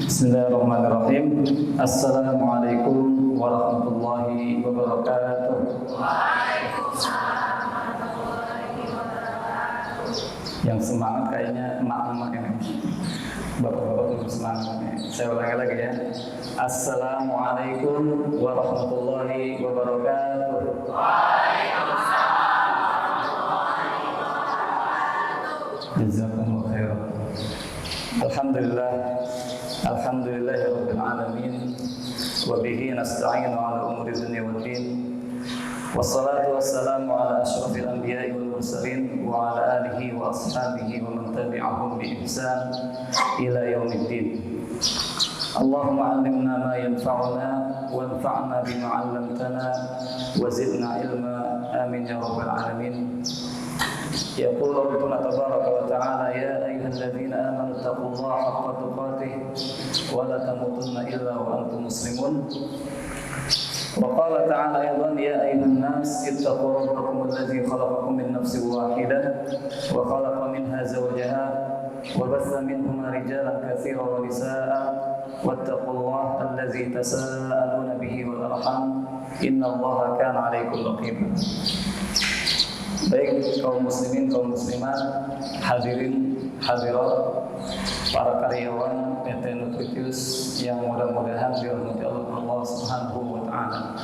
Bismillahirrahmanirrahim. Assalamualaikum warahmatullahi wabarakatuh. Yang semangat kayaknya emak-emak ini. Bapak-bapak belum semangat nih. Saya ulangi lagi ya. Assalamualaikum warahmatullahi wabarakatuh. Jazakumullah khairan. Alhamdulillah. Alhamdulillahirabbil alamin. Wa bihi nasta'inu 'ala umuri dunya waddin. Wassalatu wassalamu 'ala asyrafil anbiya'i wal mursalin wa 'ala alihi wa ashabihi wa man tabi'ahum bi ihsan ila yaumiddin. Allahumma 'allimna ma yanfa'una wanfa'na bima 'allamtana wa zidna ilma. Amin ya rabbal alamin. يقول ربنا تبارك وتعالى يا أيها الذين آمنوا اتقوا الله حق تقاته ولا تموتن إلا وأنتم مسلمون. وقال تعالى أيضا يا أيها الناس اتقوا ربكم الذي خلقكم من نفس واحدة وخلق منها زوجها وبث منهما رجالا كثيرا ونساء واتقوا الله الذي تساءلون به والأرحام إن الله كان عليكم رقيبا. Baik kaum muslimin, kaum muslimat, hadirin, hadirat, para karyawan PT Nutritius yang mudah-mudahan dirahmati Allah Subhanahu wa taala.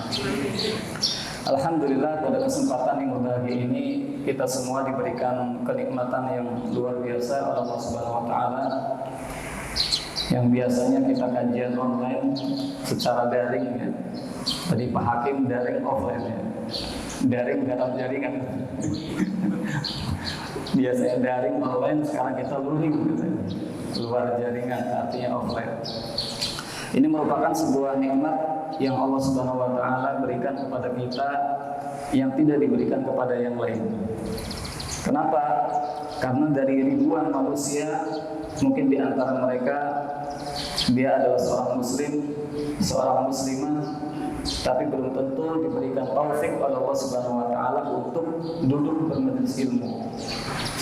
Alhamdulillah pada kesempatan yang berbahagia ini kita semua diberikan kenikmatan yang luar biasa oleh Allah Subhanahu wa taala. Yang biasanya kita kajian online secara daring ya. Tadi Pak Hakim daring offline ya. Daring dalam jaringan. Biasanya daring online, sekarang kita luring gitu. Luar jaringan, artinya offline. Ini merupakan sebuah nikmat yang Allah Subhanahu wa taala berikan kepada kita yang tidak diberikan kepada yang lain. Kenapa? Karena dari ribuan manusia, mungkin di antara mereka dia adalah seorang muslim, seorang muslimah, tapi belum tentu diberikan taufik oleh Allah Subhanahu wa taala untuk duduk bermajelis ilmu,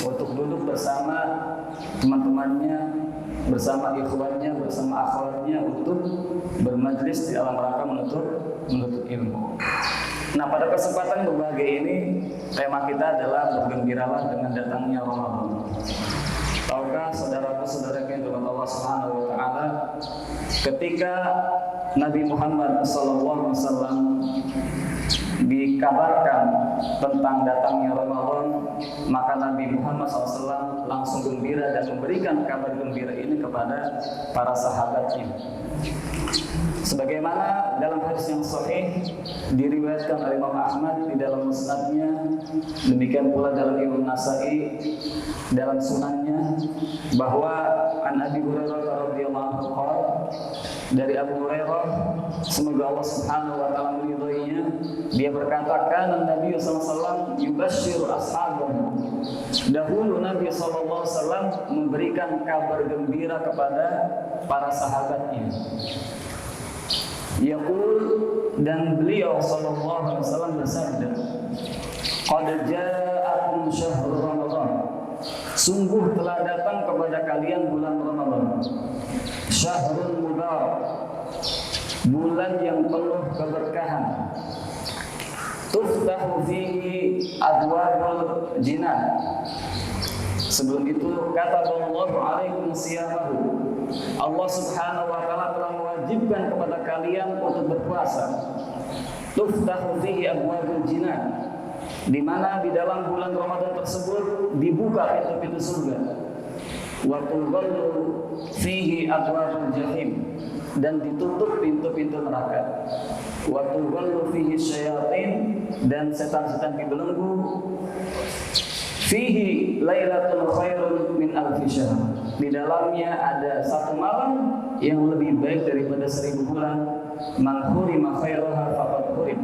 untuk duduk bersama teman-temannya, bersama ikhwannya, bersama akhwatnya untuk bermajelis di dalam rangka menuntut ilmu. Nah, pada kesempatan berbahagia ini tema kita adalah bergembiralah dengan datangnya Ramadan. Tahukah saudaraku-saudaraku yang dirahmati Allah Subhanahu wa taala, ketika Nabi Muhammad SAW dikabarkan tentang datangnya Ramadan, maka Nabi Muhammad SAW langsung gembira dan memberikan kabar gembira ini kepada para sahabatnya. Sebagaimana dalam hadis yang sahih diriwayatkan oleh Imam Ahmad di dalam musnadnya, demikian pula dalam Imam Nasa'i dalam sunannya, bahwa an Abi Hurairah radhiyallahu anhu, dari Abu Hurairah, semoga Allah Subhanahu wa taala meridhoinya, dia berkata, kana Nabi sallallahu alaihi wasallam yubashshiru ashabahu. Dahulu Nabi sallallahu alaihi wasallam memberikan kabar gembira kepada para sahabatnya. Yaqul, dan beliau sallallahu alaihi wasallam bersabda, qad ja'akum syahrul ramadan. Sungguh telah datang kepada kalian bulan Ramadan. Syahrul mubarak, bulan yang penuh keberkahan. Tuftahu fihi abwabul jinan. Sebelum itu kata Allah alaikum siyamahu. Allah Subhanahu wa taala telah mewajibkan kepada kalian untuk berpuasa. Tuftahu fihi abwabul jinan, di mana di dalam bulan Ramadan tersebut dibuka pintu-pintu surga. Wa tughallu fihi abwabul jahim, dan ditutup pintu-pintu neraka. Wa tughallu fihi syayatin, dan setan-setan dibelenggu. Fihi lailatul khairun min alfi syahr, di dalamnya ada satu malam yang lebih baik daripada 1000 bulan. Man hurima khairaha faqad hurim.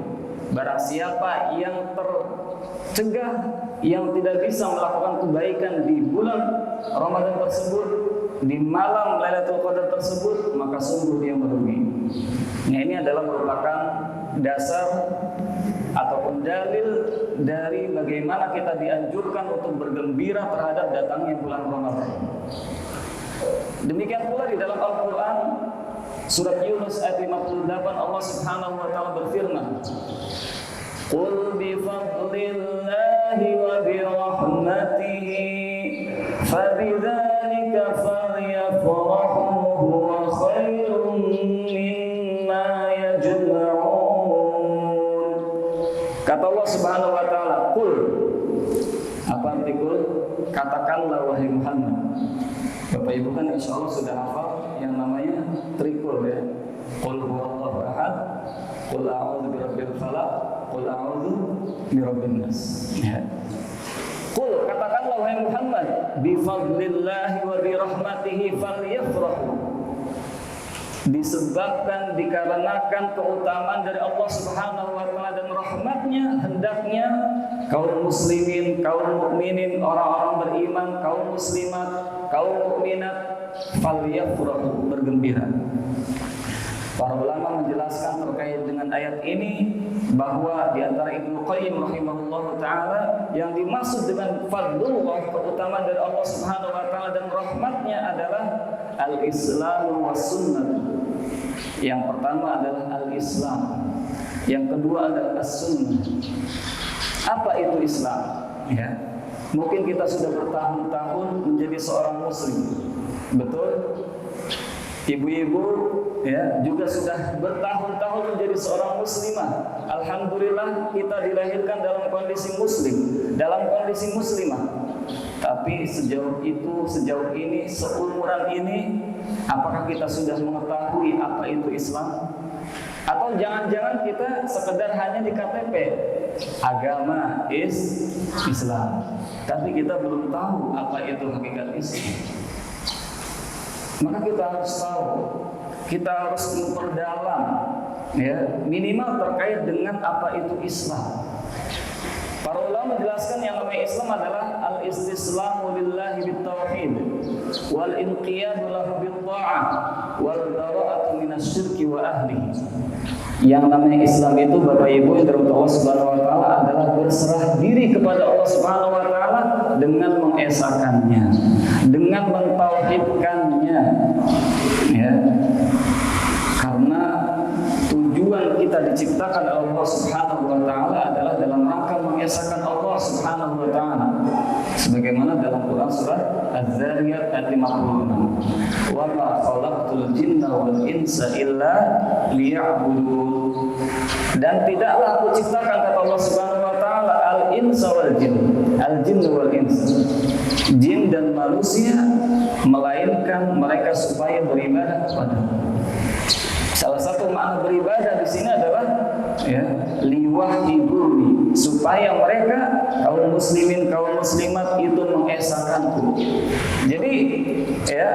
Barang siapa yang tercegah, yang tidak bisa melakukan kebaikan di bulan Ramadan tersebut, di malam Lailatul Qadar tersebut, maka sungguh dia merugi. Nah, ini adalah merupakan dasar ataupun dalil dari bagaimana kita dianjurkan untuk bergembira terhadap datangnya bulan Ramadan. Demikian pula di dalam Al-Quran Surat Yunus ayat 58 Allah Subhanahu wa taala berfirman, "Qul bi fadlillahi wa bi rahmatihi fabidzalika falyafrahu huwa khairum mimma yajma'un." Kata Allah Subhanahu wa taala, "Qul." Apa arti qul? Katakanlah wahai Muhammad. Bapak Ibu kan insya Allah sudah hafal yang namanya trikul ya. Qul huwallahu ahad, qul a'udzu birabbil falaq, qul a'udzu birabbin nas. Ya. Qul, katakanlah wahai Muhammad, bi fadlillahi wa bi rahmatihi falyafrahu. Disebabkan, dikarenakan keutamaan dari Allah Subhanahu wa taala dan rahmatnya, hendaknya kaum muslimin, kaum mukminin, orang-orang beriman, kaum muslimat, kaum mukminat falyafrahu, bergembira. Para ulama menjelaskan terkait dengan ayat ini bahwa di antara Ibnu Qayyim rahimahullah taala yang dimaksud dengan fadlullah, keutamaan dari Allah Subhanahu wa taala dan rahmatnya adalah al-Islam was sunnah. Yang pertama adalah al-Islam, yang kedua adalah as-sunnah. Apa itu Islam? Ya, mungkin kita sudah bertahun-tahun menjadi seorang muslim, betul? Ibu-ibu ya juga sudah bertahun-tahun menjadi seorang muslimah. Alhamdulillah kita dilahirkan dalam kondisi muslim, dalam kondisi muslimah. Tapi sejauh ini, seumuran ini, apakah kita sudah mengetahui apa itu Islam? Atau jangan-jangan kita sekedar hanya di KTP agama Islam, tapi kita belum tahu apa itu hakikat Islam. Maka kita harus tahu, kita harus memperdalam, ya, minimal terkait dengan apa itu Islam. Para ulama menjelaskan yang namanya Islam adalah al-istislamu lillahi bitauhid wal inqiyadu lahu bitta'ah wal bara'atu minasyirki wa ahlihi. Yang namanya Islam itu Bapak Ibu yang dirahmati Allah Subhanahu wa taala adalah berserah diri kepada Allah Subhanahu wa taala dengan mengesakannya, dengan mentauhidkannya. Ya. Karena tujuan kita diciptakan oleh Allah Subhanahu wa taala adalah dalam rangka mengesahkan Allah Subhanahu wa taala. Sebagaimana dalam Quran surat Az-Zariyat ayat 56. Wa ma khalaqtul jinna wal insa illa liya'budun. Dan tidaklah aku ciptakan, kata Allah Subhanahu wa taala, al-insa wal jin. Al-jinn wal insa. Jin dan manusia melainkan mereka supaya beribadah kepada-Nya. Salah satu makna beribadah di sini adalah ya, liwahiduni, supaya mereka kaum muslimin, kaum muslimat itu mengesahkanku. Jadi ya,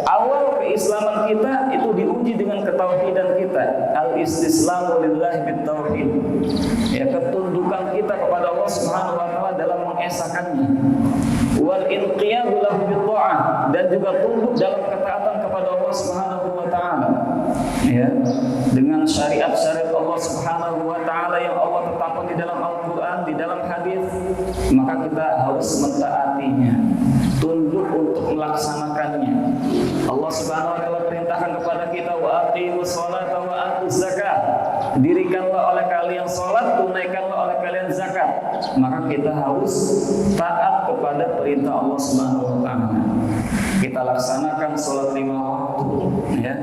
awal keislaman kita itu diuji dengan ketauhidan kita. Al-istislamu lillahi bittauhid. Ya, ketundukan kita kepada Allah Subhanahu wa taala dalam mengesahkannya. Wal inqiyadu lahu bitta'ah, dan juga tunduk dalam ketaatan kepada Allah Subhanahu wa taala. Ya, dengan syariat-syariat Allah Subhanahu wa taala yang Allah tetapkan di dalam Al-Qur'an, di dalam hadis, maka kita harus mentaatinya, tunduk untuk melaksanakannya. Allah Subhanahu wa taala perintahkan kepada kita, wa aqimus sholata wa atuz zakat. Dirikanlah oleh kalian salat, tunaikanlah oleh kalian zakat. Maka kita harus taat kepada perintah Allah Subhanahu wa taala. Kita laksanakan salat 5 waktu, ya.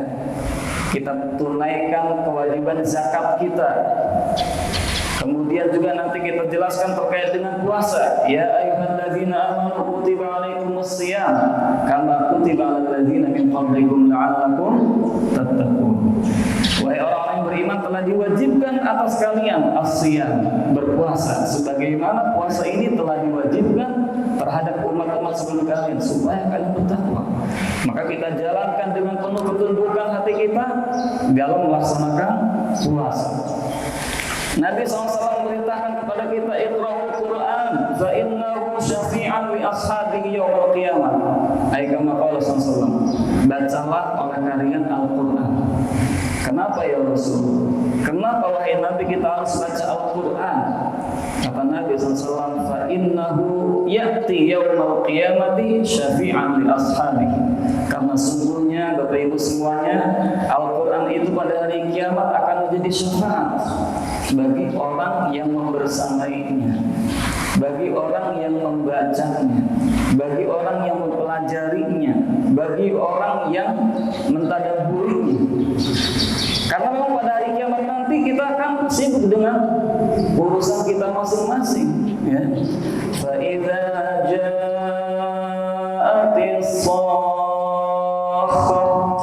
Kita tunaikan kewajiban zakat kita. Kemudian juga nanti kita jelaskan terkait dengan puasa. Ya ayyuhalladzina amanu kutiba alaikumus shiyam kama kutiba alal ladzina min qablikum la'allakum tattaqun. Wahai orang-orang yang beriman, telah diwajibkan atas kalian as-shiyam, berpuasa, sebagaimana puasa ini telah diwajibkan terhadap umat-umat sebelum kalian supaya kalian bertakwa. Maka kita jalankan dengan penuh ketundukan hati kita dalam melaksanakan puasa. Nabi SAW memerintahkan kepada kita, iqra'ul Qur'an fa innahu syafi'an li ashabihi yaumil qiyamah. Ai kama qala sallallahu, bacalah oleh kalian Al-Qur'an. Kenapa ya Rasul? Kenapa wahai Nabi kita harus baca Al-Qur'an? Kata Nabi SAW, fa innahu ya'ti yaumal qiyamati syafi'an li ashabihi. Karena sungguhnya Bapak Ibu semuanya, Al-Quran itu pada hari kiamat akan menjadi syafaat bagi orang yang membersamainya, bagi orang yang membacanya, bagi orang yang mempelajarinya, bagi orang yang mentadabburinya. Karena memang pada hari kiamat nanti kita akan sibuk dengan urusan kita masing-masing, ya. Fa idza ja'atis shakhah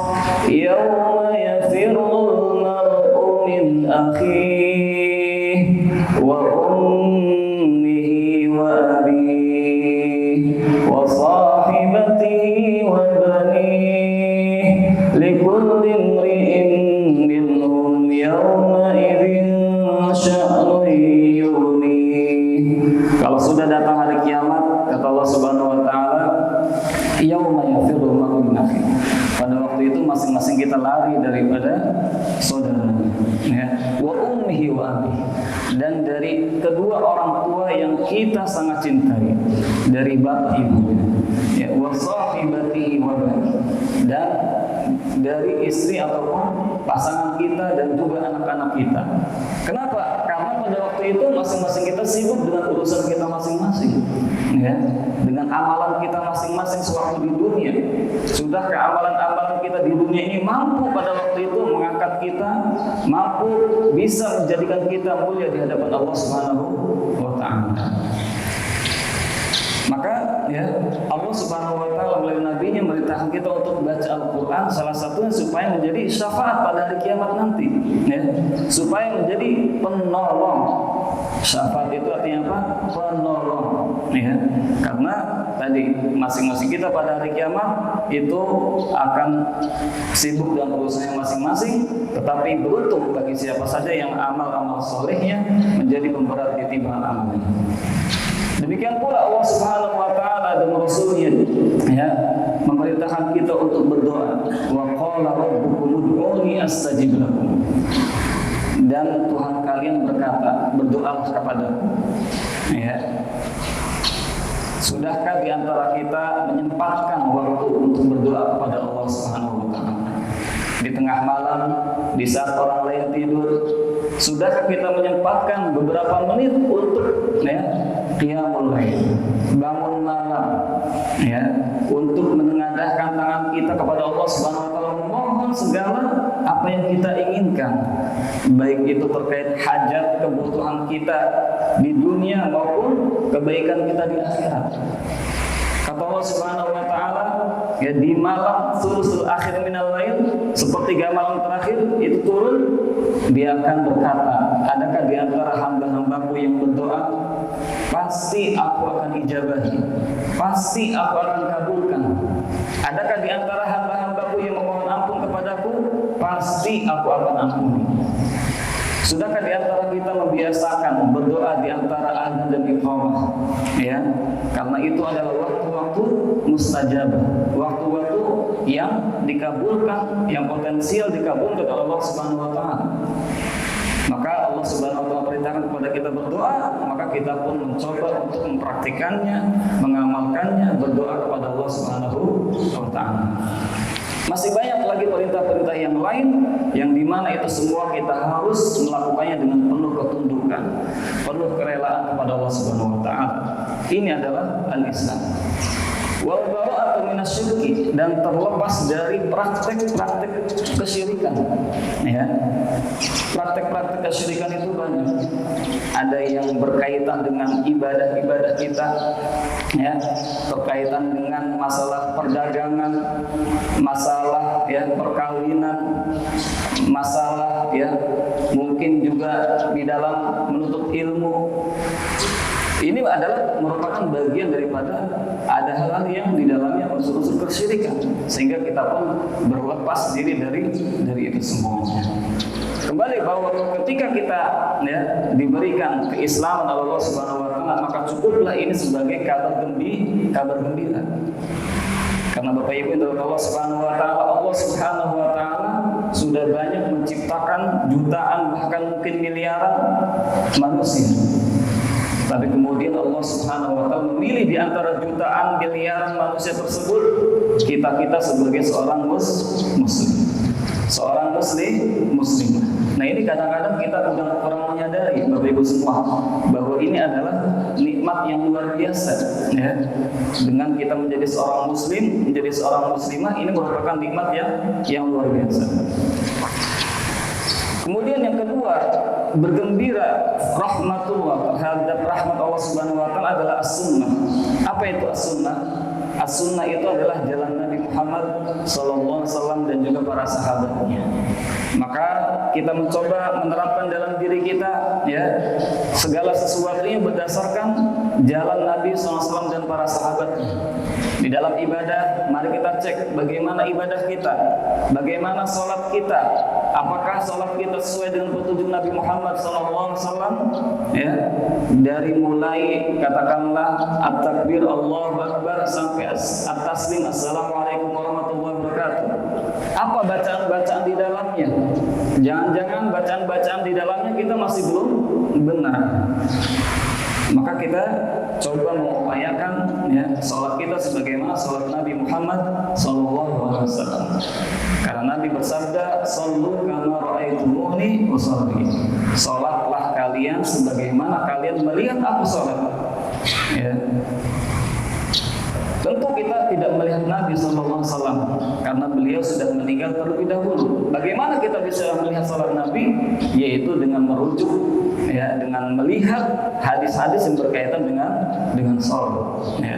yawma yafirrul mar'u min akhihi wa ummihi wa abihi wa sahibatihi wa banihi likulli imri'in minhum yawma idzin sya'nun yughnih. Kalau sudah datang hari kiamat, kata Allah Subhanahu wa taala, yauma yafirrul mar'u min akhihi. Pada waktu itu masing-masing kita lari daripada saudaranya, ya. Wa ummihi wa abihi, dan dari kedua orang tua yang kita sangat cintai, dari bapak ibunya, ya. Wa sahibatihi wa banihi, dan dari istri ataupun pasangan kita dan juga anak-anak kita. Kenapa? Karena pada waktu itu masing-masing kita sibuk dengan urusan kita masing-masing, ya, dengan amalan kita masing-masing sewaktu di dunia. Sudahkah amalan-amalan kita di dunia ini mampu pada waktu itu mengangkat kita, mampu bisa menjadikan kita mulia di hadapan Allah Subhanahu wa taala? Maka ya Allah Subhanahu wa taala melalui nabinya memerintahkan kita untuk baca Al-Qur'an, salah satunya supaya menjadi syafaat pada hari kiamat nanti, ya, supaya menjadi penolong. Syafaat itu artinya apa? Penolong, ya. Karena tadi masing-masing kita pada hari kiamat itu akan sibuk dengan urusannya masing-masing, tetapi beruntung bagi siapa saja yang amal-amal solehnya menjadi pemberat di timbangan amalnya. Demikian pula Allah Subhanahu wa taala dan Rasulnya, ya, memerintahkan kita untuk berdoa. Wa qala rabbukum ud'uni astajib lakum. Dan Tuhan kalian berkata, berdoalah kepadaku. Ya. Sudahkah di antara kita menyempatkan waktu untuk berdoa kepada Allah Subhanahu wa taala? Di tengah malam, di saat orang lain tidur, sudahkah kita menyempatkan beberapa menit untuk, ya, qiyamul lail, bangun malam, ya, untuk menengadahkan tangan kita kepada Allah Subhanahu wa taala, memohon segala apa yang kita inginkan, baik itu terkait hajat, kebutuhan kita di dunia maupun kebaikan kita di akhirat. Kata Allah Subhanahu wa taala, ya, di malam sulusul akhir minal lail, sepertiga malam terakhir itu turun, dia akan berkata, adakah di antara hamba-hambaku yang berdoa? Pasti aku akan ijabahi, pasti aku akan kabulkan. Adakah di antara hamba-hambaku yang memohon ampun kepadaku? Pasti aku akan ampuni. Sudahkah di antara kita membiasakan berdoa di antara adzan dan iqamah, ya? Karena itu adalah waktu-waktu mustajabah, waktu-waktu yang dikabulkan, yang potensial dikabulkan oleh Allah Subhanahu wa taala. Maka Allah Subhanahu wa taala perintahkan kepada kita berdoa, maka kita pun mencoba untuk mempraktikannya, mengamalkannya, berdoa kepada Allah Subhanahu wa taala. Masih banyak lagi perintah-perintah yang lain yang dimana itu semua kita harus melakukannya dengan penuh ketundukan, penuh kerelaan kepada Allah Subhanahu wa taala. Ini adalah al-Islam. Wal bara'atu minasyirki, dan terlepas dari praktek-praktek kesyirikan, ya. Praktek-praktek kesyirikan itu banyak. Ada yang berkaitan dengan ibadah-ibadah kita, ya, berkaitan dengan masalah perdagangan, masalah, ya, perkawinan, masalah, ya, mungkin juga di dalam menuntut ilmu. Ini adalah merupakan bagian daripada ada hal-hal yang di dalamnya unsur-unsur kesyirikan, sehingga kita pun berlepas diri dari itu semuanya. Kembali bahwa ketika kita, ya, diberikan keislaman oleh Allah Subhanahu wa taala, maka cukuplah ini sebagai kabar gembira. Karena Bapak Ibu dari Allah Subhanahu wa taala, Allah Subhanahu wa taala sudah banyak menciptakan jutaan bahkan mungkin miliaran manusia. Tapi kemudian Allah Subhanahu wa taala memilih di antara jutaan miliaran manusia tersebut kita sebagai seorang muslim. Seorang muslim. Nah, ini kadang-kadang kita kurang menyadari Bapak Ibu semua bahwa ini adalah nikmat yang luar biasa ya. Dengan kita menjadi seorang muslim, menjadi seorang muslimah, ini merupakan nikmat yang luar biasa. Kemudian yang kedua, bergembira rahmatullah terhadap rahmat Allah Subhanahu wa taala adalah as-sunnah. Apa itu as-sunnah? As-sunnah itu adalah jalan Nabi Muhammad sallallahu alaihi wasallam dan juga para sahabatnya. Maka kita mencoba menerapkan dalam diri kita ya segala sesuatunya berdasarkan jalan Nabi SAW dan para sahabatnya. Di dalam ibadah, mari kita cek bagaimana ibadah kita, bagaimana sholat kita, apakah sholat kita sesuai dengan petunjuk Nabi Muhammad SAW ya, dari mulai katakanlah at-takbir Allahu Akbar sampai at-taslim assalamualaikum warahmatullahi wabarakatuh. Apa bacaan-bacaan di dalamnya? Jangan-jangan bacaan-bacaan di dalamnya kita masih belum benar. Maka kita coba mengupayakan ya salat kita sebagaimana salat Nabi Muhammad SAW. Karena Nabi bersabda, "Shallu kama ra'aitumuni usolli." Salatlah kalian sebagaimana kalian melihat aku salat. Ya. Tentu kita tidak melihat Nabi SAW karena beliau sudah meninggal terlebih dahulu. Bagaimana kita bisa melihat salat Nabi? Yaitu dengan merujuk, ya, dengan melihat hadis-hadis yang berkaitan dengan salat. Ya.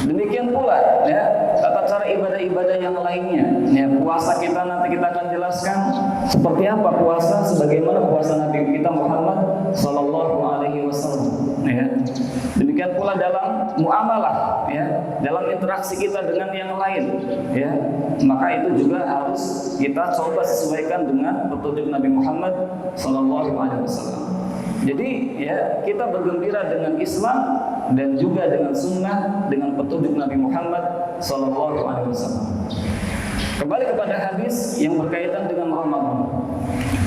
Demikian pula, ya, tata cara ibadah-ibadah yang lainnya. Ya, puasa kita nanti kita akan jelaskan seperti apa puasa, sebagaimana puasa Nabi kita Muhammad Sallallahu Alaihi Wasallam. Ya. Demikian pula dalam muamalah, ya, dalam interaksi kita dengan yang lain, ya, maka itu juga harus kita coba sesuaikan dengan petunjuk Nabi Muhammad Sallallahu Alaihi Wasallam. Jadi, ya, kita bergembira dengan Islam dan juga dengan sunnah, dengan petunjuk Nabi Muhammad Sallallahu Alaihi Wasallam. Kembali kepada hadis yang berkaitan dengan Ramadan.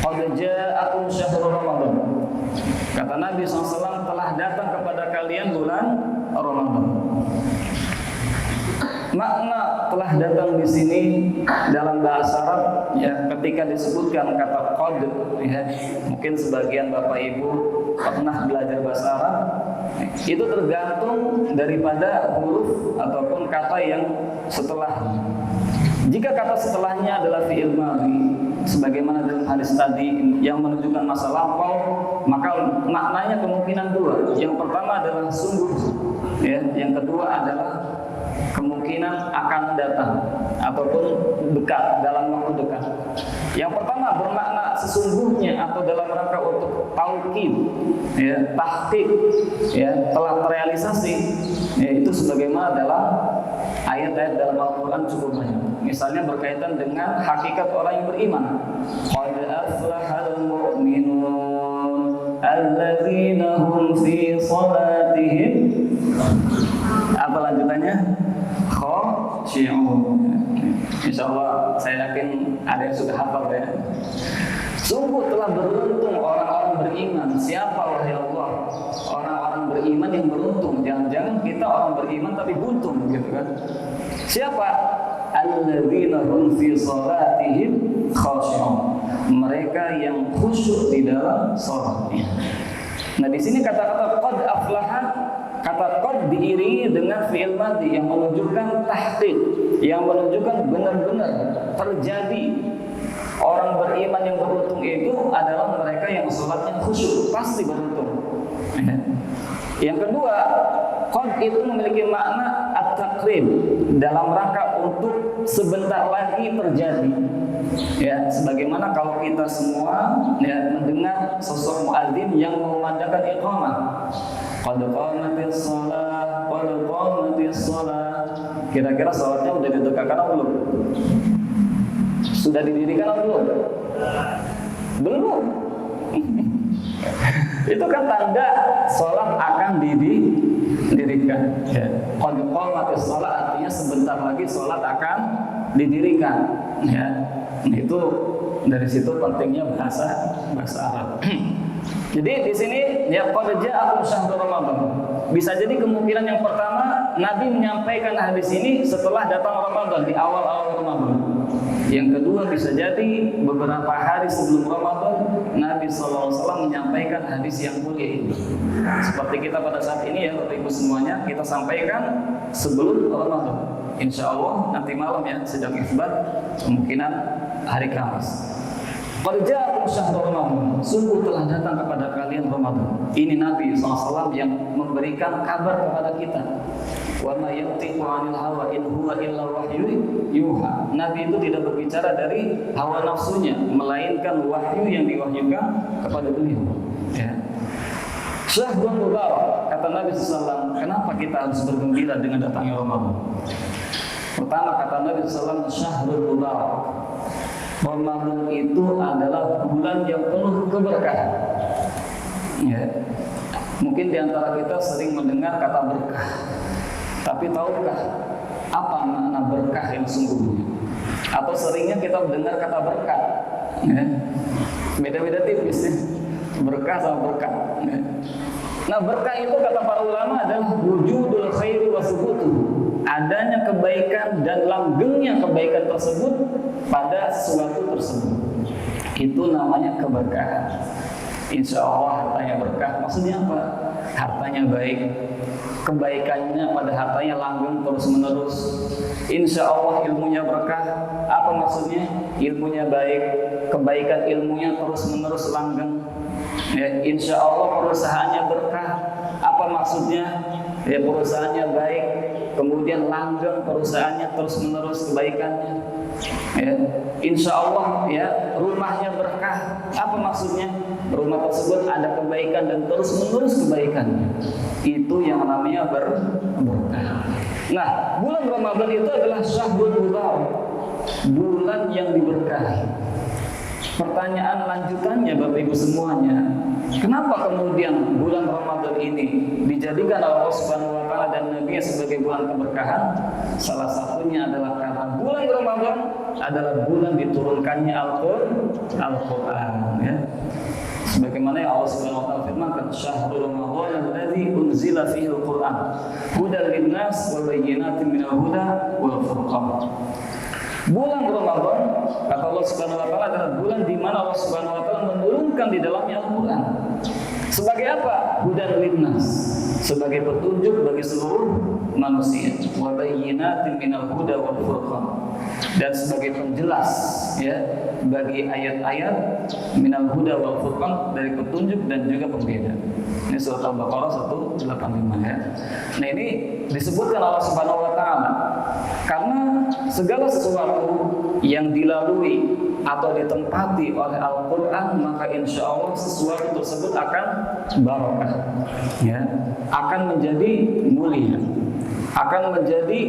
Qad ja'akum syahrul Ramadan. Kata Nabi SAW, telah datang kepada kalian bulan Ramadan. Makna telah datang di sini dalam bahasa Arab, ya, ketika disebutkan kata qad, ya, mungkin sebagian Bapak Ibu pernah belajar bahasa Arab, itu tergantung daripada huruf ataupun kata yang setelahnya. Jika kata setelahnya adalah fi'il madhi, sebagaimana dalam hadis tadi yang menunjukkan masa lampau, maka maknanya kemungkinan dua. Yang pertama adalah sungguh, ya, yang kedua adalah kemungkinan akan datang ataupun dekat, dalam waktu dekat. Yang pertama bermakna sesungguhnya atau dalam rangka untuk taukid, ya, tahqiq, ya, telah terrealisasi, ya, itu sebagaimana dalam ayat-ayat dalam Al-Quran cukup banyak. Misalnya berkaitan dengan hakikat orang yang beriman. Qad aflahal mu'minun alladzina hum fi salatihim. Apa lanjutannya? Khashi'un. Insyaallah saya yakin ada yang sudah hafal ya. Sungguh telah beruntung orang-orang beriman. Siapa wahai Allah? Orang-orang beriman yang beruntung. Jangan-jangan kita orang beriman tapi buntung gitu kan. Siapa? Alladzina hum fi salatihim khashi'un. Mereka yang khusyuk di dalam salatnya. Nah, di sini kata-kata qad aflaha, kata qad diiringi dengan fi'il madhi yang menunjukkan tahqiq, yang menunjukkan benar-benar terjadi. Orang beriman yang beruntung itu adalah mereka yang salatnya khusyuk, pasti beruntung. Yang kedua, qad itu memiliki makna at-taqrib, dalam rangka untuk sebentar lagi terjadi. Ya, sebagaimana kalau kita semua, ya, mendengar sosok muadzin yang mengumandangkan iqamah. Qad qamatis shalah, qad qamatis shalah. Kira-kira salatnya sudah ditegakkan atau belum? Sudah didirikan atau belum? Belum. Itu kan tanda sholat akan didirikan. Qad qamatis shalah artinya sebentar lagi sholat akan didirikan. Ya. Nah, itu dari situ pentingnya bahasa Arab. Jadi di sini ya qad ja'akum syahrul Ramadan. Bisa jadi kemungkinan yang pertama Nabi menyampaikan hadis ini setelah datang Ramadan, di awal-awal Ramadan. Yang kedua bisa jadi beberapa hari sebelum Ramadan Nabi SAW menyampaikan hadis yang mulia itu. Seperti kita pada saat ini ya Bapak Ibu semuanya, kita sampaikan sebelum Ramadan. Insya Allah nanti malam ya sedang iftar, kemungkinan hari Kamis. Qad ja'akum syahrul Ramadan, sungguh telah datang kepada kalian Ramadan. Ini Nabi SAW yang memberikan kabar kepada kita. Wa ma yantiqu 'anil hawa in huwa illa wahyu yuha. Nabi itu tidak berbicara dari hawa nafsunya, melainkan wahyu yang diwahyukan kepada beliau. Ya. Syahrul Mubarak, kata Nabi SAW, kenapa kita harus bergembira dengan datangnya Ramadan? Pertama kata Nabi SAW, Syahrul Mubarak, Ramadan itu adalah bulan yang penuh keberkahan. Ya. Mungkin diantara kita sering mendengar kata berkah, tapi tahukah apa makna berkah yang sungguhnya? Atau seringnya kita mendengar kata berkah, ya. Beda-beda tipis ya. Berkah sama berkah. Ya. Nah, berkah itu kata para ulama adalah wujudul khairi wa subutuhu, adanya kebaikan dan langgengnya kebaikan tersebut pada sesuatu tersebut. Itu namanya keberkahan. Insya Allah hartanya berkah. Maksudnya apa? Hartanya baik, kebaikannya pada hartanya langgeng terus menerus. Insya Allah ilmunya berkah. Apa maksudnya? Ilmunya baik, kebaikan ilmunya terus menerus langgeng. Ya, insya Allah perusahaannya berkah. Apa maksudnya? Ya, perusahaannya baik, kemudian langgeng perusahaannya terus menerus kebaikannya. Ya, insya Allah ya rumahnya berkah. Apa maksudnya? Rumah tersebut ada kebaikan dan terus menerus kebaikannya. Itu yang namanya berkah. Nah, bulan Ramadan itu adalah syahrul mubarak, bulan yang diberkahi. Pertanyaan lanjutannya Bapak Ibu semuanya, kenapa kemudian bulan Ramadan ini dijadikan Allah Subhanahu wa taala dan Nabi sebagai bulan keberkahan? Salah satunya adalah karena bulan Ramadan adalah bulan diturunkannya Al-Qur'an, ya. Sebagaimana yang Allah Subhanahu wa taala firmankan, "Syahrul Ramadan alladzi unzila fihi al-Qur'an, hudan lin-nas wa bayyinatin minal huda wal furqan." Bulan Ramadan, kata Allah Subhanahu wa taala, adalah bulan di mana Allah Subhanahu wa taala menurunkan di dalamnya Al-Qur'an. Sebagai apa? Hudan linnas, sebagai petunjuk bagi seluruh manusia. Wa bayyinatin minal huda wal furqan, dan sebagai penjelas ya bagi ayat-ayat minal huda wal furqan, dari petunjuk dan juga pembeda. Ini surat Al-Baqarah 185 ya. Nah, ini disebutkan Allah Subhanahu wa taala karena segala sesuatu yang dilalui atau ditempati oleh Al-Quran, maka insya Allah sesuatu tersebut akan barakah, ya, akan menjadi mulia, akan menjadi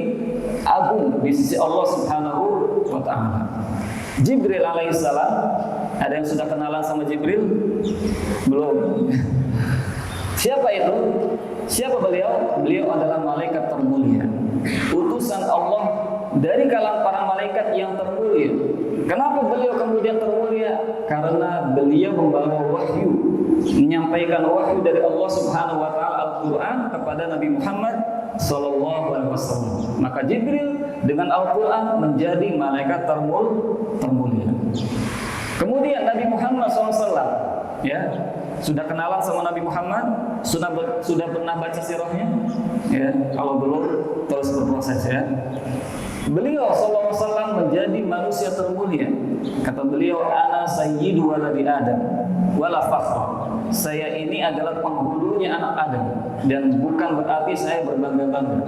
agung di sisi Allah Subhanahu wa taala. Jibril alaihissalam, ada yang sudah kenalan sama Jibril? Belum. Siapa itu? Siapa beliau? Beliau adalah malaikat termulia, utusan Allah dari kalangan para malaikat yang termulia. Kenapa beliau kemudian termulia? Karena beliau membawa wahyu, menyampaikan wahyu dari Allah Subhanahu wa taala Al-Qur'an kepada Nabi Muhammad sallallahu alaihi wasallam. Maka Jibril dengan Al-Qur'an menjadi malaikat termulia. Kemudian Nabi Muhammad SAW, ya, sudah kenalan sama Nabi Muhammad, sudah pernah baca sirahnya, ya. Kalau belum, terus berproses ya. Beliau SAW menjadi manusia termulia. Kata beliau, ana sayyidu waladi Adam wala fakhra. Saya ini adalah penghulunya anak Adam, dan bukan berarti saya berbangga-bangga.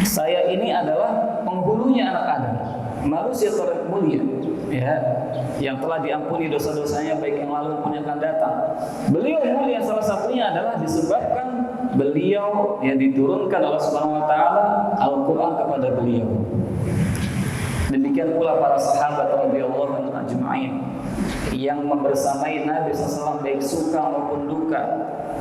Saya ini adalah penghulunya anak Adam, manusia termulia, ya, yang telah diampuni dosa-dosanya baik yang lalu maupun yang akan datang. Beliau mulia salah satunya adalah disebabkan beliau yang diturunkan oleh Subhanahu wa taala Al-Qur'an kepada beliau. Demikian pula para sahabat radhiyallahu anhum ajma'in yang membersamai Nabi SAW baik suka maupun duka,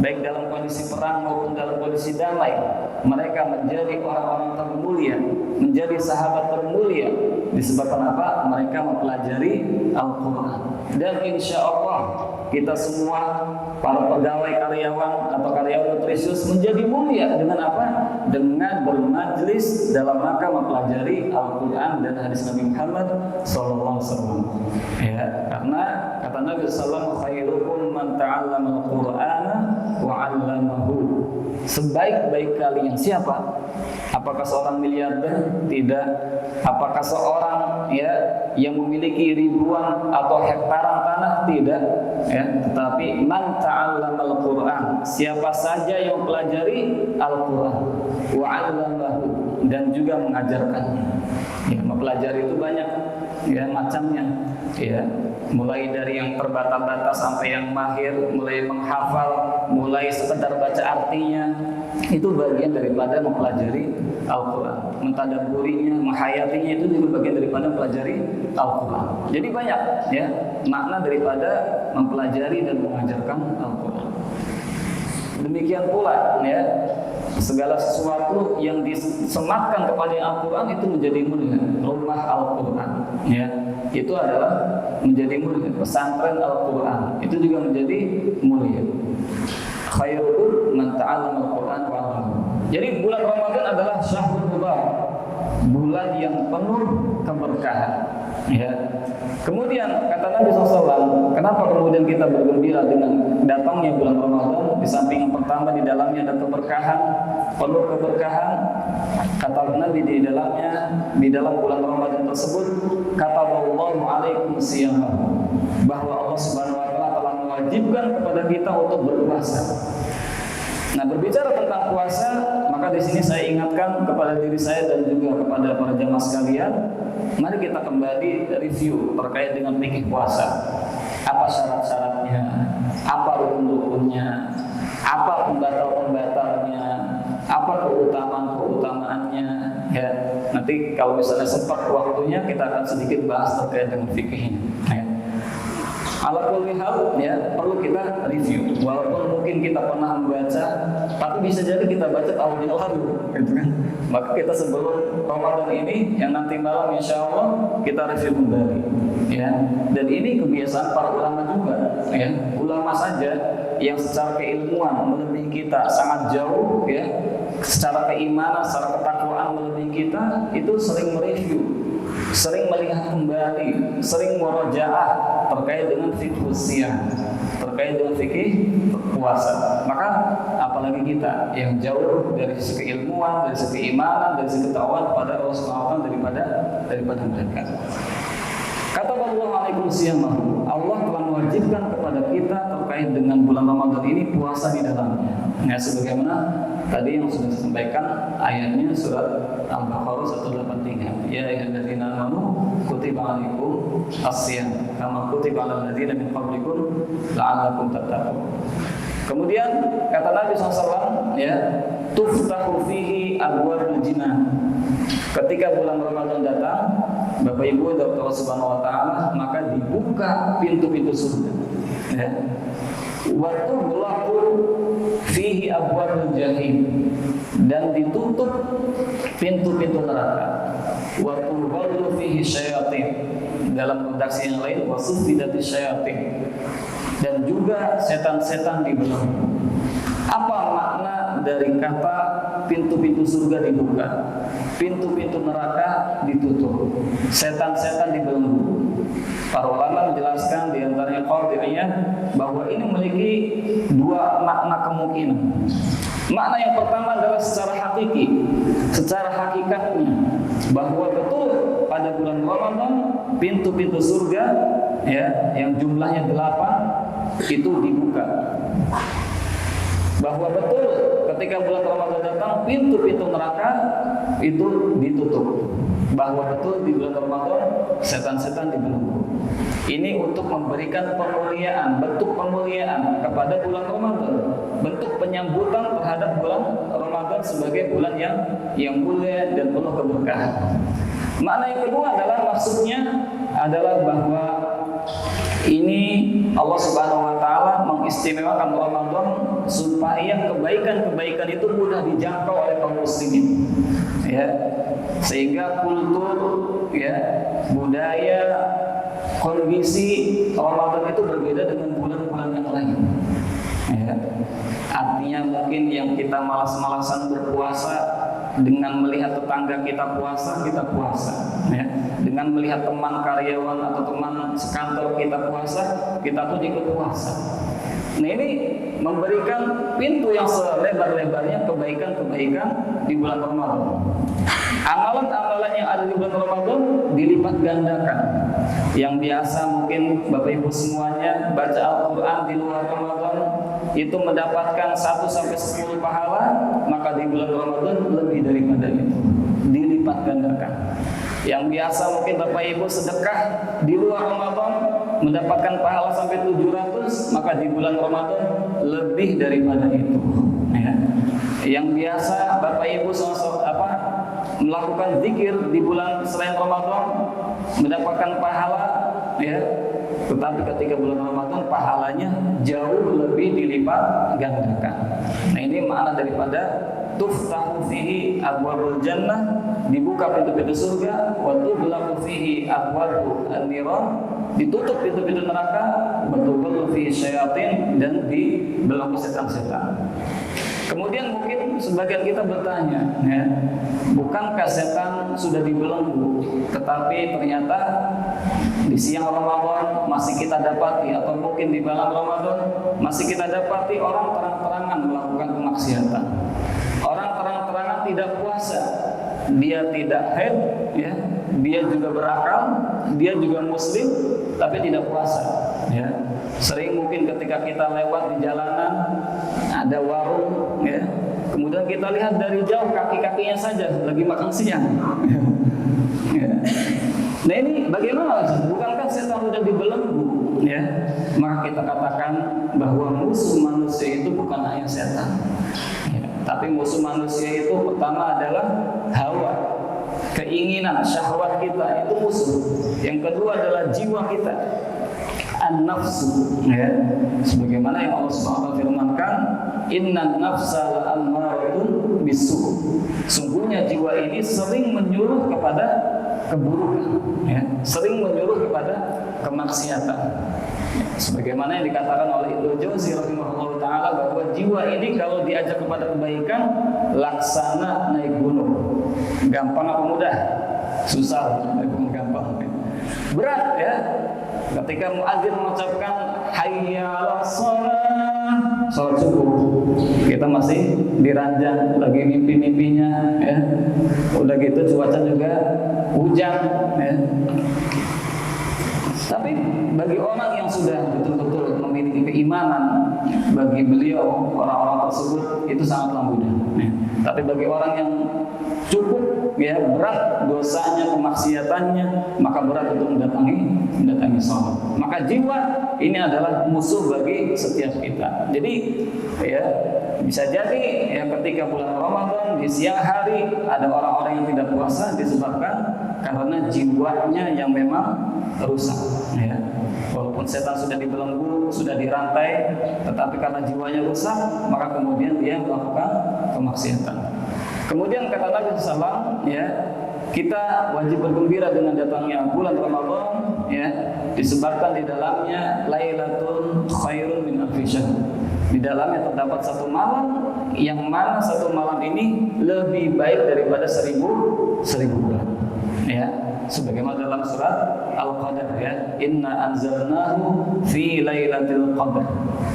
baik dalam kondisi perang maupun dalam kondisi damai. Mereka menjadi orang-orang termulia, menjadi sahabat termulia disebabkan apa? Mereka mempelajari Al-Quran. Dan insya Allah kita semua para pegawai karyawan atau karyawan nutrisius menjadi mulia dengan apa? Dengan bermajlis dalam rangka mempelajari Al-Quran dan hadis Nabi Muhammad SAW. Ya, karena kata Nabi SAW, khairukum man ta'allama al-Qur'ana wa 'allamahu. Sebaik-baik kalian siapa? Apakah seorang miliarder? Tidak. Apakah seorang yang memiliki ribuan atau hektaran tanah? Tidak. Ya, tetapi man ta'allama al-Qur'an, siapa saja yang mempelajari Al-Quran wa 'allamahu, dan juga mengajarkannya. Ya, mempelajari itu banyak macamnya. Ya, mulai dari yang terbata-bata sampai yang mahir, mulai menghafal, mulai sekedar baca artinya, itu bagian daripada mempelajari Al-Quran. Mentadabburinya, menghayatinya, itu juga bagian daripada mempelajari Al-Quran. Jadi banyak makna daripada mempelajari dan mengajarkan Al-Quran. Demikian pula segala sesuatu yang disematkan kepada Al-Quran itu menjadi mulia. Rumah Al-Quran itu adalah menjadi mulia. Pesantren Al-Quran itu juga menjadi mulia. Khairukum man ta'allama Al-Quran wa 'allamahu. Jadi bulan Ramadan adalah syahrul mubarak, bulan yang penuh keberkahan. Kemudian kata Nabi SAW, kenapa kemudian kita bergembira dengan datangnya bulan Ramadan? Di samping yang pertama, di dalamnya ada keberkahan, penuh keberkahan. Kata Nabi di dalam bulan Ramadan tersebut, kataballahu alaikum siyamahu, bahwa Allah Subhanahu wa taala telah mewajibkan kepada kita untuk berpuasa. Nah, berbicara tentang puasa, maka di sini saya ingatkan kepada diri saya dan juga kepada para jamaah sekalian, mari kita kembali review terkait dengan fikih puasa. Apa syarat-syaratnya? Apa rukun-rukunnya? Apa pembatal-pembatalnya? Apa keutamaan-keutamaannya? Nanti kalau misalnya sempat waktunya, kita akan sedikit bahas terkait dengan fikih ini. Ala kulli hal perlu kita review. Walaupun mungkin kita pernah membaca, tapi bisa jadi kita baca tahun yang lalu, gitu kan. Maka kita sebelum Ramadan ini, yang nanti malam insya Allah kita review kembali. Dan ini kebiasaan para ulama juga. Ulama saja yang secara keilmuan melebihi kita sangat jauh, secara keimanan, secara ketakwaan melebihi kita, itu sering mereview, sering melihat kembali, sering murojaah terkait dengan fikih siyam, terkait dengan fikih puasa. Maka apalagi kita yang jauh dari sisi keilmuan, dari sisi keimanan, dari sisi ketakwaan pada Allah Subhanahu wa taala daripada mereka. Kata Allah alaikum siyamahu, Allah telah mewajibkan kepada kita terkait dengan bulan Ramadan ini puasa di dalamnya. Sebagaimana tadi yang sudah disampaikan ayatnya surat Al-Baqarah 183. Ya ayyuhalladzina amanu kutiba alaikum as-siyam kama kutiba alal ladzina min qablikum la'allakum tattaqun. Kemudian kata Nabi SAW, tuftahu fihi abwabul jinan. Ketika bulan Ramadan datang, Bapak Ibu dari Allah Subhanahu wa taala, maka dibuka pintu-pintu surga. Wa tughlaqu fihi abwabul jahim, dan ditutup pintu-pintu neraka. Wa tughallu fihi syayatin, dalam redaksi yang lain wa sufidati syayatin, dan juga setan-setan dibelenggu. Apa makna dari kata pintu-pintu surga dibuka, pintu-pintu neraka ditutup, setan-setan dibelenggu? Para ulama menjelaskan di antaranya Qadhiyah bahwa ini memiliki dua makna kemungkinan. Makna yang pertama adalah secara hakiki, secara hakikatnya, bahwa betul pada bulan Ramadan pintu-pintu surga yang jumlahnya 8 itu dibuka. Bahwa betul ketika bulan Ramadan datang pintu-pintu neraka itu ditutup. Bahwa betul di bulan Ramadan setan-setan dibelenggu. Ini untuk memberikan pemuliaan, bentuk pemuliaan kepada bulan Ramadan, bentuk penyambutan terhadap bulan Ramadan sebagai bulan yang mulia dan penuh keberkahan. Makna yang kedua adalah maksudnya adalah bahwa Ini Allah Subhanahu wa taala mengistimewakan Ramadan supaya kebaikan-kebaikan itu mudah dijangkau oleh kaum muslimin. Ya. Sehingga kultur, ya, budaya, kondisi Ramadan itu berbeda dengan bulan-bulan yang lain. Ya. Artinya mungkin yang kita malas-malasan berpuasa, dengan melihat tetangga kita puasa, ya. Dengan melihat teman karyawan atau teman sekantor kita puasa, kita pun ikut puasa. Nah, ini memberikan pintu yang selebar-lebarnya kebaikan-kebaikan di bulan Ramadan. Amalan-amalan yang ada di bulan Ramadan dilipat gandakan. Yang biasa mungkin Bapak Ibu semuanya baca Al-Quran di luar Ramadan itu mendapatkan 1-10 pahala, maka di bulan Ramadan lebih daripada itu, dilipat gandakan. Yang biasa mungkin Bapak Ibu sedekah di luar Ramadan mendapatkan pahala sampai 700, maka di bulan Ramadan lebih daripada itu. Ya. Yang biasa Bapak Ibu melakukan zikir di bulan selain Ramadan mendapatkan pahala, ya. Tetapi ketika bulan Ramadan pahalanya jauh lebih dilipat gandakan. Nah, ini makna daripada tuftahu fihi abwabul jannah, dibuka pintu-pintu surga, wa tughlaqu fihi abwabun niran, ditutup pintu-pintu neraka, wa tughlaqu fihi syayatin, dan dibelenggu setan-setan. Kemudian mungkin sebagian kita bertanya, ya, bukankah setan sudah dibelenggu, tetapi ternyata di siang Ramadan masih kita dapati, atau mungkin di malam Ramadan masih kita dapati orang terang-terangan melakukan kemaksiatan. Orang terang-terangan tidak puasa, dia tidak haid, ya, dia juga berakal, dia juga muslim, tapi tidak puasa. Ya. Sering mungkin ketika kita lewat di jalanan ada warung, ya, kemudian kita lihat dari jauh kaki-kakinya saja lagi makan siang. Ya. Nah, ini bagaimana? Bukankah setan sudah dibelenggu? Ya, maka kita katakan bahwa musuh manusia itu bukan hanya setan. Tapi musuh manusia itu pertama adalah hawa, keinginan, syahwat kita, itu musuh. Yang kedua adalah jiwa kita, an-nafsu, ya. Sebagaimana yang Allah Subhanahu wa taala firmankan, innan nafsa la'ammaratun bisu'. Sungguhnya jiwa ini sering menyuruh kepada keburukan, ya. Sering menyuruh kepada kemaksiatan. Sebagaimana yang dikatakan oleh Ibnu Jauzi rahimahullah taala, bahwa jiwa ini kalau diajak kepada kebaikan laksana naik gunung. Gampang apa mudah? Susah, gampang. Berat, ya. Ketika muadzin mengucapkan hayya 'alas shalah, salat subuh, kita masih diranjang lagi mimpi-mimpinya, ya. Udah gitu cuaca juga hujan, ya. Tapi bagi orang yang sudah betul-betul memiliki keimanan, bagi beliau, orang-orang tersebut itu sangatlah mudah. Ya. Tapi bagi orang yang cukup, ya, berat dosanya, kemaksiatannya, maka berat untuk mendatangi sholat. Maka jiwa ini adalah musuh bagi setiap kita. Jadi, ya, bisa jadi, ya, ketika bulan Ramadan di siang hari ada orang-orang yang tidak puasa disebabkan karena jiwanya yang memang rusak, ya. Walaupun setan sudah dibelenggu, sudah dirantai, tetapi karena jiwanya rusak, maka kemudian dia melakukan kemaksiatan. Kemudian kata Nabi SAW, ya, kita wajib bergembira dengan datangnya bulan Ramadan, ya, disebabkan di dalamnya Lailatul Khairun min alfi syahr. Di dalamnya terdapat satu malam, yang mana satu malam ini lebih baik daripada seribu bulan. Ya, sebagaimana dalam surat Al-Qadr, ya, inna anzalnahu fi lailatul qadr.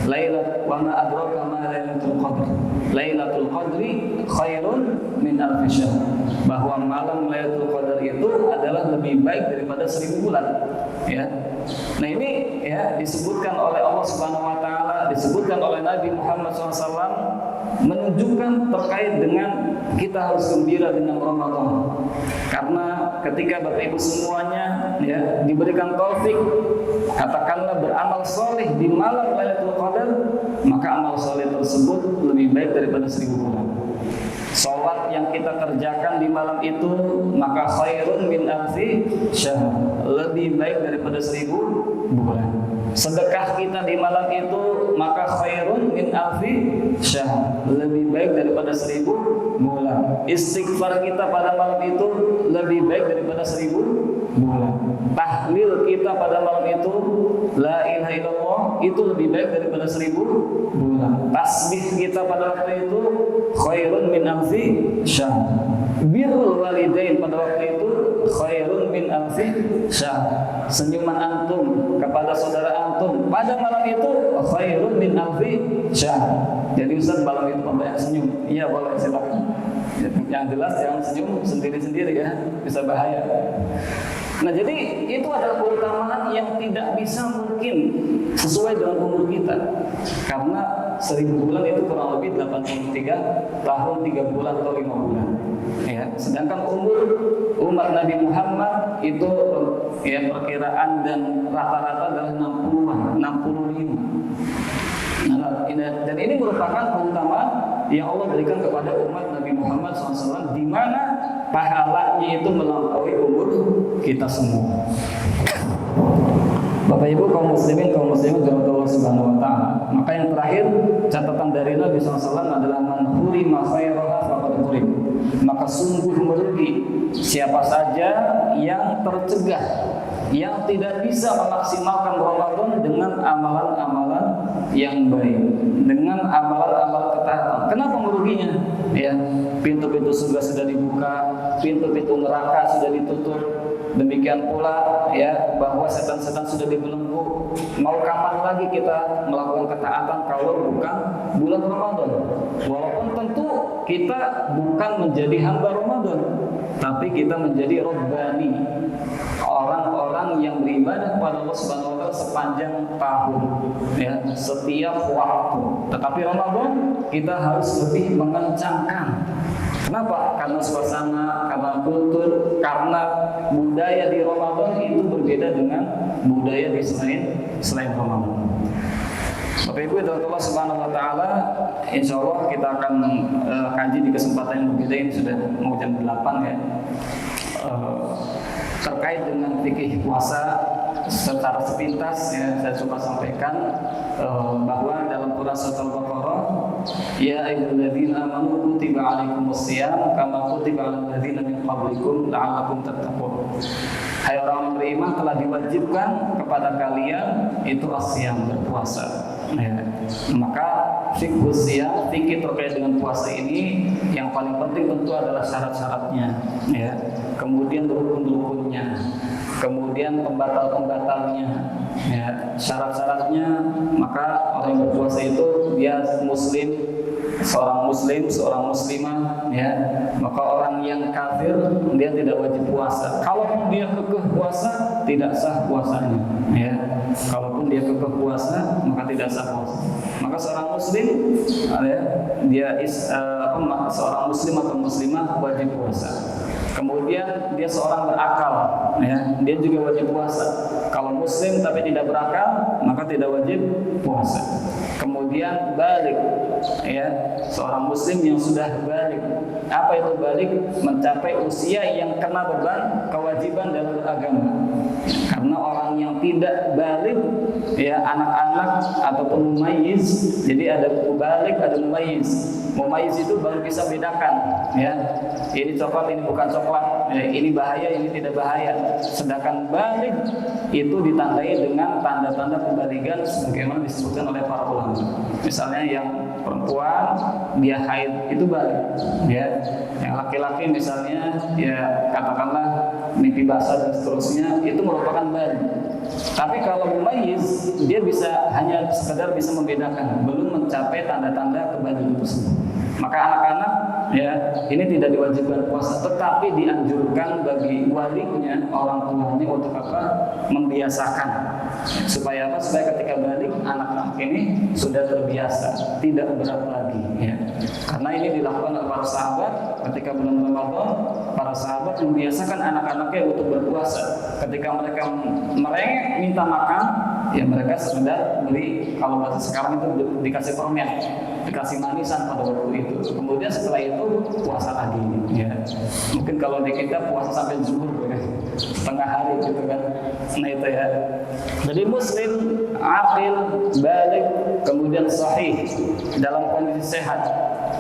Lailat wa ma adraka ma lailatul qadr. Lailatul qadri khairun min alfi syahr. Bahwa malam Lailatul Qadar itu adalah lebih baik daripada 1000 bulan. Ya. Nah, ini, ya, disebutkan oleh Allah Subhanahu wa taala, disebutkan oleh Nabi Muhammad SAW, menunjukkan terkait dengan kita harus gembira dengan Ramadan. Karena ketika Bapak Ibu semuanya, ya, diberikan taufik, katakanlah beramal soleh di malam Lailatul Qadar, maka amal soleh tersebut lebih baik daripada 1000 bulan. Salat yang kita kerjakan di malam itu maka khairun min alfi syahr, lebih baik daripada 1000 bulan. bersandar di malam itu maka khairun min alfi syahr, lebih baik daripada 1000 bulan. Istighfar kita pada malam itu lebih baik daripada 1000 bulan. Tahlil kita pada malam itu la ilaha illallah itu lebih baik daripada 1000 bulan. Tasbih kita pada waktu itu khairun min alfi syahr. Birrul walidain pada waktu itu khairun min alfi syahr. Senyuman antum kepada saudara antum pada malam itu khairun min alfi syahr. Jadi Ustaz malam itu banyak senyum. Iya boleh, silakan. Yang jelas jangan senyum sendiri-sendiri ya, bisa bahaya. Nah jadi itu adalah keutamaan yang tidak bisa mungkin sesuai dengan umur kita. Karena 1000 bulan itu kurang lebih 83 tahun 3 bulan atau 5 bulan. Ya, sedangkan umur umat Nabi Muhammad itu ya perkiraan dan rata-rata adalah 60-an, 65. Nah, dan ini merupakan keutamaan yang Allah berikan kepada umat Nabi Muhammad SAW, di mana pahalanya itu melampaui umur kita semua. Bapak Ibu kaum muslimin kaum muslimat dari Allah Subhanahu wa taala. Maka yang terakhir catatan dari Nabi SAW adalah man hurima khairaha faqad hurim. Maka sungguh merugi siapa saja yang tercegah, yang tidak bisa memaksimalkan Ramadan dengan amalan-amalan yang baik, dengan amalan-amalan ketaatan. Kenapa meruginya? Ya, pintu-pintu surga sudah dibuka, pintu-pintu neraka sudah ditutup. Demikian pula ya bahwa setan-setan sudah dibelenggu. Mau kapan lagi kita melakukan ketaatan kalau bukan bulan Ramadan? Walaupun tentu kita bukan menjadi hamba Ramadan, tapi kita menjadi Rabbani, orang-orang yang beribadah kepada Allah Subhanahu wa taala sepanjang tahun ya, setiap waktu. Tetapi Ramadan kita harus lebih mengencangkan. Kenapa? Karena suasana, karena kultur, karena budaya di Ramadan itu berbeda dengan budaya di selain Ramadan. Bapak Ibu dan Allah Subhanahu wa taala, insyaallah kita akan kaji di kesempatan yang berbeda ini, sudah mau jam 8 ya. Terkait dengan fikih puasa secara sepintas ya, saya coba sampaikan bahwa dalam Quran Surah Al-Baqarah, ya ayyuhalladzina amanu kutiba alaikumusiyam kama kutiba alal ladzina min qablikum la'allakum tattaqun. Hai orang beriman, telah diwajibkan kepada kalian itu asyam, berpuasa. Ya. Maka fikih siyam, fikih terkait dengan puasa ini yang paling penting tentu adalah syarat-syaratnya ya. Kemudian rukun-rukunnya, kemudian pembatal-pembatalnya ya, syarat-syaratnya. Maka orang yang berpuasa itu dia muslim, seorang muslim, seorang muslimah ya. Maka orang yang kafir dia tidak wajib puasa. Kalaupun dia kekeh puasa tidak sah puasanya ya. Kalaupun dia kekeh puasa maka tidak sah puasa. Maka seorang muslim ya, dia seorang muslim atau muslimah wajib puasa. Kemudian dia seorang berakal ya, dia juga wajib puasa. Kalau muslim tapi tidak berakal maka tidak wajib puasa. Kemudian balik ya, seorang muslim yang sudah balik. Apa itu balik? Mencapai usia yang kena beban kewajiban dalam agama. Karena orang yang tidak balik ya, anak-anak ataupun mumayyiz, jadi ada balik, ada mumayyiz. Mumayyiz itu baru bisa bedakan ya, ini coklat, ini bukan coklat ya, ini bahaya, ini tidak bahaya. Sedangkan balik itu ditandai dengan tanda-tanda pembaligan sebagaimana disebutkan oleh para ulama. Misalnya yang perempuan dia haid itu balik ya, yang laki-laki misalnya ya katakanlah mimpi basah dan seterusnya itu merupakan balik. Tapi kalau mumayyiz dia bisa hanya sekedar bisa membedakan, belum mencapai tanda-tanda kebalikan tersebut. Maka anak-anak ya ini tidak diwajibkan puasa, tetapi dianjurkan bagi walinya, orang tuanya untuk apa? Membiasakan. Supaya apa? Supaya ketika balik anak-anak ini sudah terbiasa, tidak berat lagi ya. Karena ini dilakukan oleh para sahabat ketika bulan Ramadan, para sahabat membiasakan anak-anaknya untuk berpuasa. Ketika mereka merengek minta makan, ya mereka sekedar beli, kalau bahasa sekarang itu dikasih permen, dikasih manisan pada waktu itu. Kemudian setelah itu puasa lagi ya. Mungkin kalau di kita puasa sampai zuhur ya, setengah hari gitu kan. Nah itu ya. Jadi muslim aqil, balik, kemudian sahih, dalam kondisi sehat.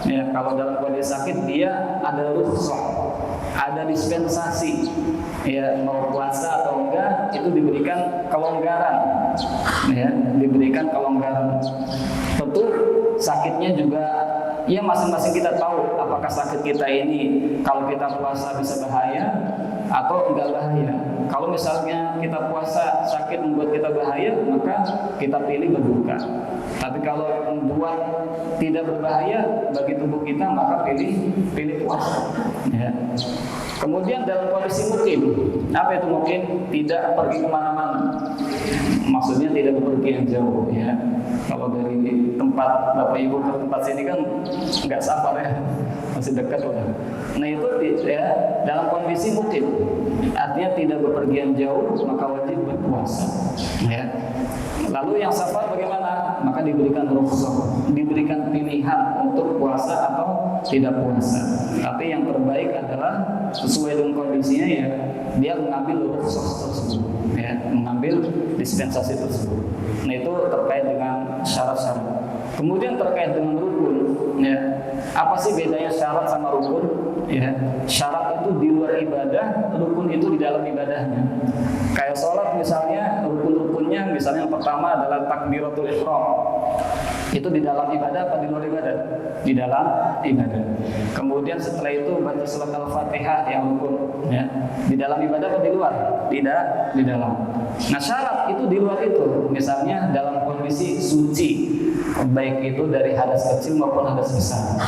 Ya, kalau dalam kondisi sakit dia ada rukhsah, ada dispensasi. Ya, mau puasa atau enggak itu diberikan kelonggaran. Ya, diberikan kelonggaran. Tentu sakitnya juga ya masing-masing kita tahu apakah sakit kita ini kalau kita puasa bisa bahaya atau enggak bahaya. Kalau misalnya kita puasa sakit membuat kita bahaya, maka kita pilih berbuka. Tapi kalau membuat tidak berbahaya bagi tubuh kita, maka pilih puasa. Ya. Kemudian dalam kondisi mukim, apa itu mukim? Tidak pergi kemana-mana. Maksudnya tidak bepergian jauh. Ya. Kalau dari tempat Bapak Ibu ke tempat sini kan nggak safar ya, masih dekat udah. Nah itu ya dalam kondisi mukim, artinya tidak bepergian jauh, maka wajib berpuasa. Ya. Lalu yang safar bagaimana? Maka diberikan rukhsah, diberikan pilihan untuk puasa atau tidak puasa. Tapi yang terbaik adalah sesuai dengan kondisinya ya, dia mengambil rukhsah tersebut, ya, mengambil dispensasi tersebut. Nah itu terkait dengan syarat-syarat. Kemudian terkait dengan rukun, ya, apa sih bedanya syarat sama rukun? Ya, syarat itu di luar ibadah, rukun itu di dalam ibadahnya. Kayak sholat misalnya, rukun-rukunnya misalnya yang pertama adalah takbiratul ihram. Itu di dalam ibadah apa di luar ibadah? Di dalam ibadah. Kemudian setelah itu baca surat Al-Fatihah yang rukun, ya. Di dalam ibadah apa di luar? Tidak, di dalam. Nah, syarat itu di luar itu. Misalnya dalam kondisi suci, baik itu dari hadas kecil maupun hadas besar.